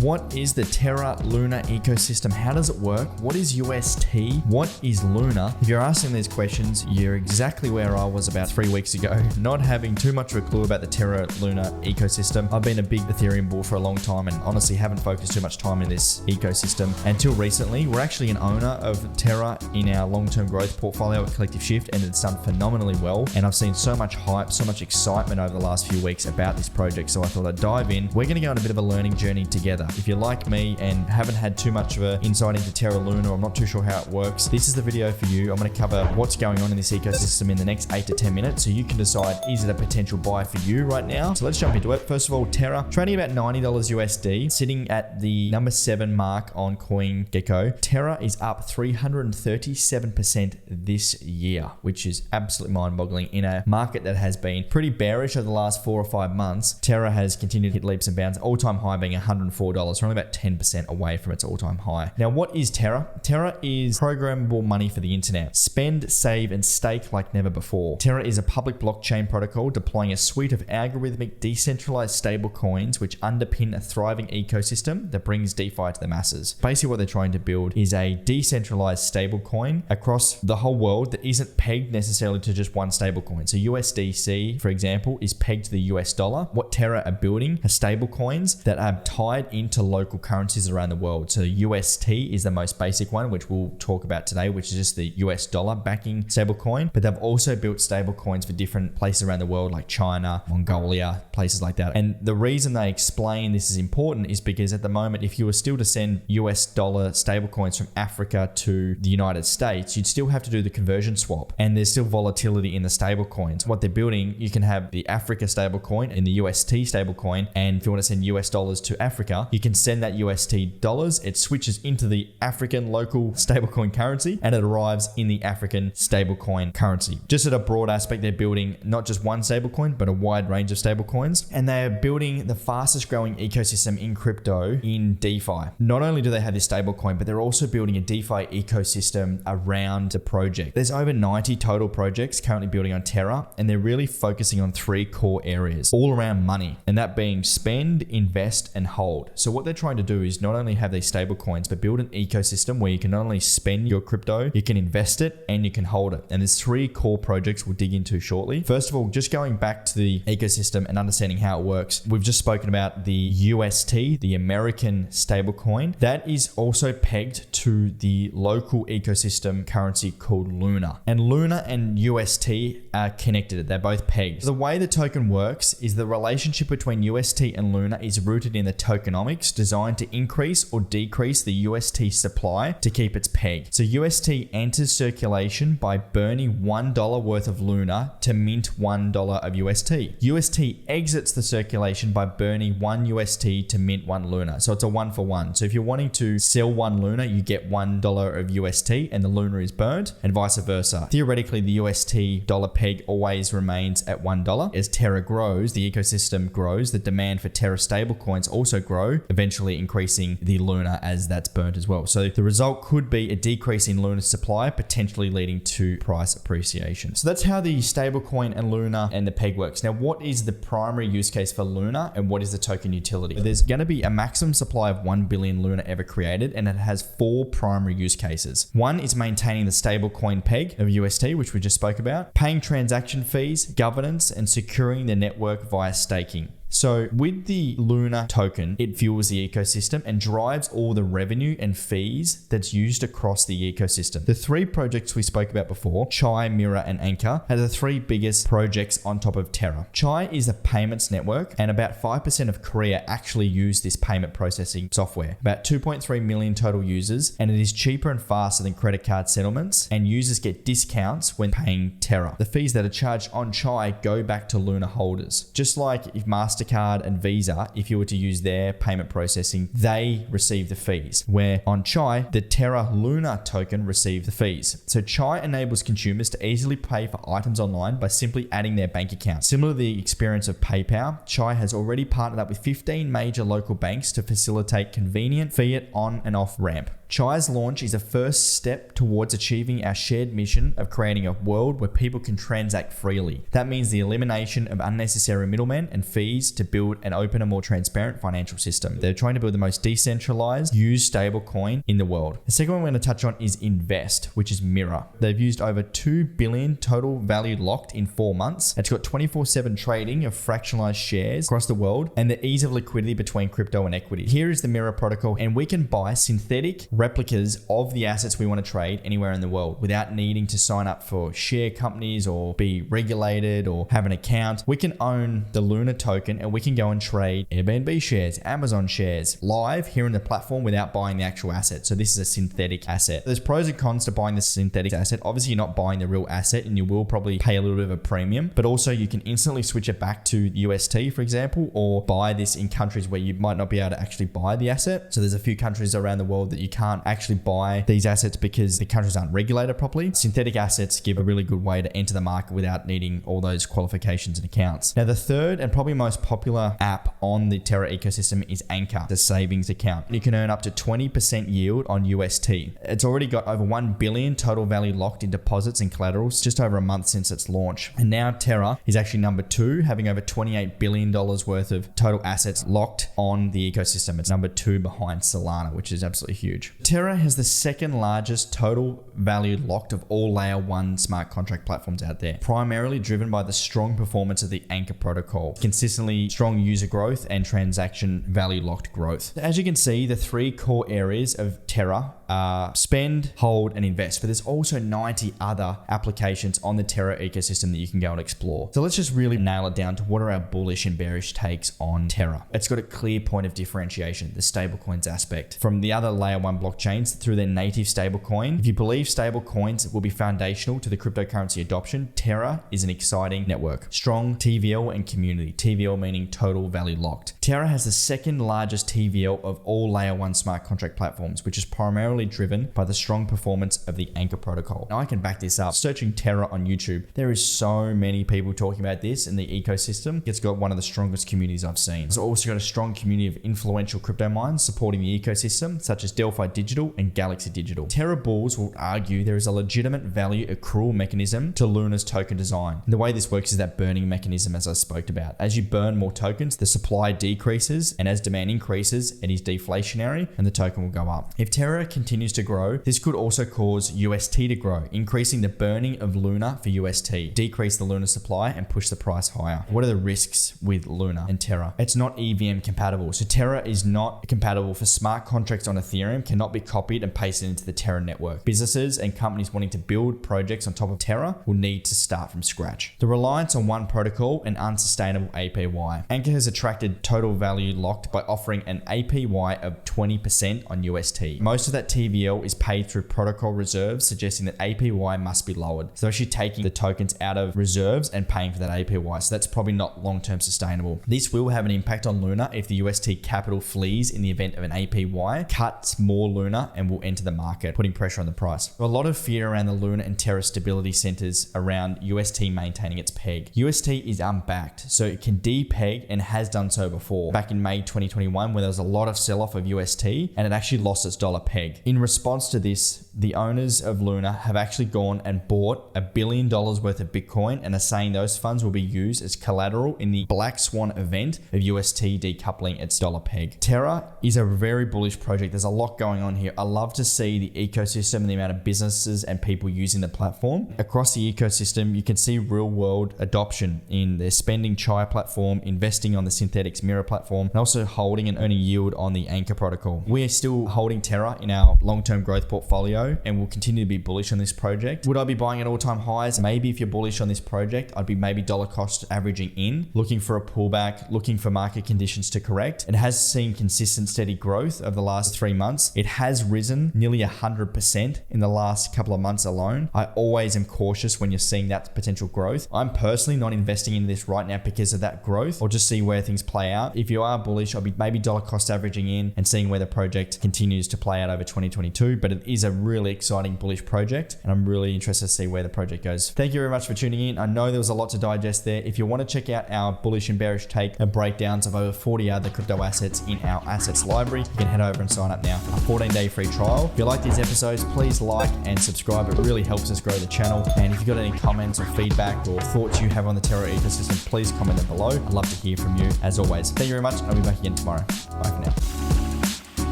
What is the Terra Luna ecosystem? How does it work? What is UST? What is Luna? If you're asking these questions, you're exactly where I was about 3 weeks ago, not having too much of a clue about the Terra Luna ecosystem. I've been a big Ethereum bull for a long time and honestly haven't focused too much time in this ecosystem until recently. We're actually an owner of Terra in our long-term growth portfolio at Collective Shift, and it's done phenomenally well. And I've seen so much hype, so much excitement over the last few weeks about this project. So I thought I'd dive in. We're going to go on a bit of a learning journey together. If you're like me and haven't had too much of an insight into Terra Luna, or I'm not too sure how it works, this is the video for you. I'm going to cover what's going on in this ecosystem in the next 8 to 10 minutes so you can decide, is it a potential buy for you right now? So let's jump into it. First of all, Terra, trading about $90 USD, sitting at the number 7 mark on CoinGecko. Terra is up 337% this year, which is absolutely mind-boggling. In a market that has been pretty bearish over the last 4 or 5 months, Terra has continued to hit leaps and bounds, all-time high being $104. We're only about 10% away from its all-time high. Now, what is Terra? Terra is programmable money for the internet. Spend, save, and stake like never before. Terra is a public blockchain protocol deploying a suite of algorithmic decentralized stable coins which underpin a thriving ecosystem that brings DeFi to the masses. Basically, what they're trying to build is a decentralized stable coin across the whole world that isn't pegged necessarily to just one stable coin. So USDC, for example, is pegged to the US dollar. What Terra are building are stable coins that are tied into local currencies around the world. So UST is the most basic one, which we'll talk about today, which is just the US dollar backing stablecoin. But they've also built stable coins for different places around the world, like China, Mongolia, places like that. And the reason they explain this is important is because at the moment, if you were still to send US dollar stable coins from Africa to the United States, you'd still have to do the conversion swap. And there's still volatility in the stable coins. What they're building, you can have the Africa stable coin and the UST stable coin. And if you want to send US dollars to Africa, you can send that UST dollars. It switches into the African local stablecoin currency and it arrives in the African stablecoin currency. Just at a broad aspect, they're building not just one stablecoin, but a wide range of stablecoins. And they are building the fastest growing ecosystem in crypto in DeFi. Not only do they have this stablecoin, but they're also building a DeFi ecosystem around the project. There's over 90 total projects currently building on Terra, and they're really focusing on 3 core areas, all around money, and that being spend, invest, and hold. So what they're trying to do is not only have these stable coins, but build an ecosystem where you can not only spend your crypto, you can invest it, and you can hold it. And there's 3 core projects we'll dig into shortly. First of all, just going back to the ecosystem and understanding how it works, we've just spoken about the UST, the American stablecoin. That is also pegged to the local ecosystem currency called Luna. And Luna and UST are connected. They're both pegged. The way the token works is the relationship between UST and Luna is rooted in the tokenomics designed to increase or decrease the UST supply to keep its peg. So UST enters circulation by burning $1 worth of Luna to mint $1 of UST. UST exits the circulation by burning 1 UST to mint 1 Luna. So it's a 1 for 1. So if you're wanting to sell 1 Luna, you get $1 of UST and the Luna is burnt, and vice versa. Theoretically, the UST dollar peg always remains at $1. As Terra grows, the ecosystem grows, the demand for Terra stablecoins also grow, eventually increasing the Luna as that's burnt as well. So the result could be a decrease in Luna supply, potentially leading to price appreciation. So that's how the stablecoin and Luna and the peg works. Now, what is the primary use case for Luna and what is the token utility? There's going to be a maximum supply of 1 billion Luna ever created, and it has 4 primary use cases. One is maintaining the stablecoin peg of UST, which we just spoke about, paying transaction fees, governance, and securing the network via staking. So with the Luna token, it fuels the ecosystem and drives all the revenue and fees that's used across the ecosystem. The 3 projects we spoke about before, Chai, Mira, and Anchor, are the 3 biggest projects on top of Terra. Chai is a payments network, and about 5% of Korea actually use this payment processing software. About 2.3 million total users, and it is cheaper and faster than credit card settlements, and users get discounts when paying Terra. The fees that are charged on Chai go back to Luna holders. Just like if MasterCard and Visa, if you were to use their payment processing, they receive the fees. Where on Chai, the Terra Luna token receives the fees. So Chai enables consumers to easily pay for items online by simply adding their bank account. Similar to the experience of PayPal, Chai has already partnered up with 15 major local banks to facilitate convenient fiat on and off ramp. Chai's launch is a first step towards achieving our shared mission of creating a world where people can transact freely. That means the elimination of unnecessary middlemen and fees to build and open a more transparent financial system. They're trying to build the most decentralized, used stablecoin in the world. The second one we're going to touch on is Invest, which is Mirror. They've used over $2 billion total value locked in 4 months. It's got 24/7 trading of fractionalized shares across the world and the ease of liquidity between crypto and equity. Here is the Mirror protocol, and we can buy synthetic replicas of the assets we want to trade anywhere in the world without needing to sign up for share companies or be regulated or have an account. We can own the Luna token and we can go and trade Airbnb shares, Amazon shares live here in the platform without buying the actual asset. So this is a synthetic asset. There's pros and cons to buying the synthetic asset. Obviously, you're not buying the real asset and you will probably pay a little bit of a premium, but also you can instantly switch it back to UST, for example, or buy this in countries where you might not be able to actually buy the asset. So there's a few countries around the world that you can't actually buy these assets because the countries aren't regulated properly. Synthetic assets give a really good way to enter the market without needing all those qualifications and accounts. Now, the third and probably most popular app on the Terra ecosystem is Anchor, the savings account. You can earn up to 20% yield on UST. It's already got over $1 billion total value locked in deposits and collaterals just over a month since its launch. And now Terra is actually number 2, having over $28 billion worth of total assets locked on the ecosystem. It's number 2 behind Solana, which is absolutely huge. Terra has the second largest total value locked of all layer 1 smart contract platforms out there, primarily driven by the strong performance of the Anchor protocol, consistently strong user growth and transaction value locked growth. As you can see, the 3 core areas of Terra are spend, hold, and invest, but there's also 90 other applications on the Terra ecosystem that you can go and explore. So let's just really nail it down to what are our bullish and bearish takes on Terra. It's got a clear point of differentiation, the stablecoins aspect, from the other layer 1 blockchains through their native stablecoin. If you believe stablecoins will be foundational to the cryptocurrency adoption, Terra is an exciting network. Strong TVL and community. TVL meaning total value locked. Terra has the second largest TVL of all layer 1 smart contract platforms, which is primarily driven by the strong performance of the Anchor protocol. Now I can back this up. Searching Terra on YouTube, there is so many people talking about this in the ecosystem. It's got one of the strongest communities I've seen. It's also got a strong community of influential crypto minds supporting the ecosystem, such as Delphi Digital and Galaxy Digital. Terra bulls will argue there is a legitimate value accrual mechanism to Luna's token design. And the way this works is that burning mechanism, as I spoke about. As you burn more tokens, the supply decreases, and as demand increases, it is deflationary and the token will go up. If Terra continues to grow, this could also cause UST to grow, increasing the burning of Luna for UST, decrease the Luna supply and push the price higher. What are the risks with Luna and Terra? It's not EVM compatible. So Terra is not compatible for smart contracts on Ethereum, cannot be copied and pasted into the Terra network. Businesses and companies wanting to build projects on top of Terra will need to start from scratch. The reliance on one protocol and unsustainable APY. Anchor has attracted total value locked by offering an APY of 20% on UST. Most of that TVL is paid through protocol reserves, suggesting that APY must be lowered. So actually taking the tokens out of reserves and paying for that APY. So that's probably not long-term sustainable. This will have an impact on Luna if the UST capital flees in the event of an APY, cuts more Luna and will enter the market, putting pressure on the price. A lot of fear around the Luna and Terra stability centers around UST maintaining its peg. UST is unbacked, so it can depeg and has done so before. Back in May 2021, where there was a lot of sell-off of UST and it actually lost its dollar peg. In response to this, the owners of Luna have actually gone and bought $1 billion worth of Bitcoin and are saying those funds will be used as collateral in the black swan event of UST decoupling its dollar peg. Terra is a very bullish project. There's a lot going on here. I love to see the ecosystem and the amount of businesses and people using the platform. Across the ecosystem, you can see real world adoption in their spending Chai platform, investing on the Synthetics Mirror platform, and also holding and earning yield on the Anchor protocol. We are still holding Terra in our long-term growth portfolio and will continue to be bullish on this project. Would I be buying at all-time highs? Maybe if you're bullish on this project, I'd be maybe dollar cost averaging in, looking for a pullback, looking for market conditions to correct. It has seen consistent steady growth over the last 3 months. It has risen nearly 100% in the last couple of months alone. I always am cautious when you're seeing that potential growth. I'm personally not investing in this right now because of that growth. I'll just see where things play out. If you are bullish, I'll be maybe dollar cost averaging in and seeing where the project continues to play out over 2022. But it is a really exciting bullish project and I'm really interested to see where the project goes. Thank you very much for tuning in. I know there was a lot to digest there. If you want to check out our bullish and bearish take and breakdowns of over 40 other crypto assets in our assets library, you can head over and sign up now. Our 14 14-day free trial. If you like these episodes, please like and subscribe. It really helps us grow the channel. And if you've got any comments or feedback or thoughts you have on the Terra ecosystem, please comment them below. I'd love to hear from you as always. Thank you very much. I'll be back again tomorrow. Bye for now.